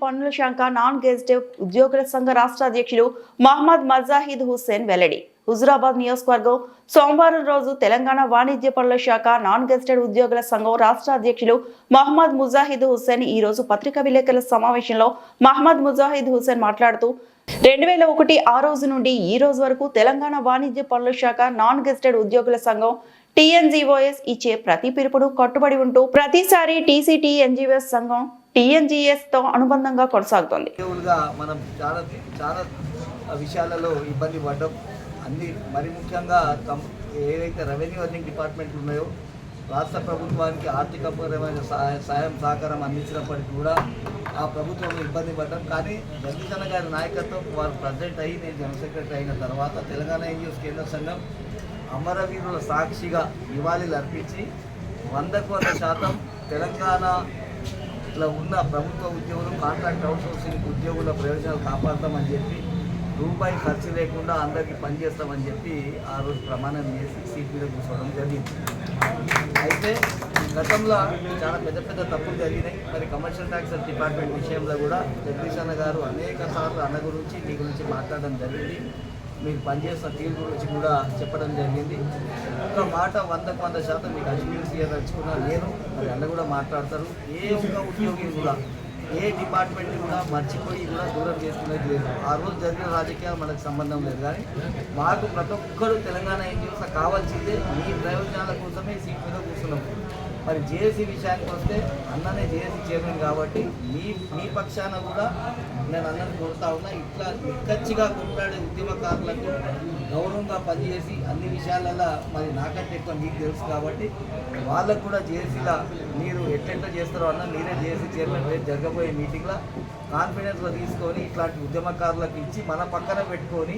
పన్నుల శాఖ non gazetted ఉద్యోగుల సంఘ రాష్ట్ర అధ్యక్షులు మహమ్మద్ మజాహిద్ హుస్సేన్ వెల్లడి. హుజురాబాద్ నియోజకవర్గం సోమవారం రోజు తెలంగాణ వాణిజ్య పన్నుల శాఖ నాన్ గెజిటెడ్ ఉద్యోగుల సంఘం రాష్ట్ర అధ్యక్షులు మహమ్మద్ ముజాహిద్ హుస్సేన్ ఈ రోజు పత్రికా విలేకరుల సమావేశంలో మహమ్మద్ ముజాహిద్ హుస్సేన్ మాట్లాడుతూ 2001 ఆ రోజు నుండి ఈ రోజు వరకు తెలంగాణ వాణిజ్య పన్నుల శాఖ నాన్ గెజిటెడ్ ఉద్యోగుల సంఘం టీఎన్జీఓఎస్ ఇచ్చే ప్రతి పిలుపును కట్టుబడి ఉంటూ ప్రతిసారి టీసీటీఎన్జీఓఎస్ సంఘం టీఎన్జీఎస్ తో అనుబంధంగా కొనసాగుతుంది. మనం చాలా విషయాలలో ఇబ్బంది పడ్డాం. అన్ని మరి ముఖ్యంగా ఏదైతే రెవెన్యూ అర్నింగ్ డిపార్ట్మెంట్లు ఉన్నాయో రాష్ట్ర ప్రభుత్వానికి ఆర్థికపరమైన సాయం సహకారం అందించినప్పటికీ కూడా ఆ ప్రభుత్వంలో ఇబ్బంది పడ్డాం. కానీ జగదీశన్న గారి నాయకత్వం వారు ప్రెసిడెంట్ అయ్యి నేను జనరల్ సెక్రటరీ అయిన తర్వాత తెలంగాణ ఎన్జిఓస్ కేంద్ర సంఘం అమరవీరుల సాక్షిగా నివాళులు అర్పించి 100% తెలంగాణలో ఉన్న ప్రభుత్వ ఉద్యోగులు కాంట్రాక్ట్ అవుట్సోర్సింగ్ ఉద్యోగుల ప్రయోజనాలు కాపాడతామని చెప్పి రూపాయి ఖర్చు లేకుండా అందరికీ పనిచేస్తామని చెప్పి ఆ రోజు ప్రమాణం చేసి సీట్ మీద కూర్చోవడం జరిగింది. అయితే గతంలో చాలా పెద్ద తప్పులు జరిగినాయి. మరి కమర్షియల్ ట్యాక్స్ డిపార్ట్మెంట్ విషయంలో కూడా జగదీశన్న గారు అనేక సార్లు అన్న గురించి మీ గురించి మాట్లాడడం జరిగింది. మీరు పనిచేస్తున్న తీరు గురించి కూడా చెప్పడం జరిగింది. ఒక మాట 100% మీకు అష్యూరెన్స్ ఇవ్వదలుచుకున్నా నేను మరి అన్న కూడా మాట్లాడతారు. ఏ ఒక్క ఉద్యోగి కూడా ఏ డిపార్ట్మెంట్ కూడా మర్చిపోయి కూడా దూరం చేసుకునేది లేదు. ఆ రోజు జరిగిన రాజకీయాలు మనకు సంబంధం లేదు. కానీ మాకు ప్రతి ఒక్కరు తెలంగాణ ఎన్జిఓస్ కావాల్సిందే మీ ప్రయోజనాల కోసమే సీట్ మీద కూర్చున్నాం. మరి జేఏసీ విషయానికి వస్తే అన్ననే జేఏసీ చైర్మన్ కాబట్టి మీ పక్షాన కూడా నేను అన్నని కోరుతా ఉన్నా. ఇట్లా నిక్కచ్చిగా కొట్లాడే ఉద్యమకారులకు గౌరవంగా పనిచేసి అన్ని విషయాలలో మరి నాకంటే ఎక్కువ మీకు తెలుసు కాబట్టి వాళ్ళకు కూడా జేఏసీలా మీరు ఎట్లెట్లా చేస్తారో అన్న మీరే జేఏసీ చైర్మన్ రేపు జరగబోయే మీటింగ్లో కాన్ఫిడెన్స్లో తీసుకొని ఇట్లాంటి ఉద్యమకారులకు ఇచ్చి మన పక్కన పెట్టుకొని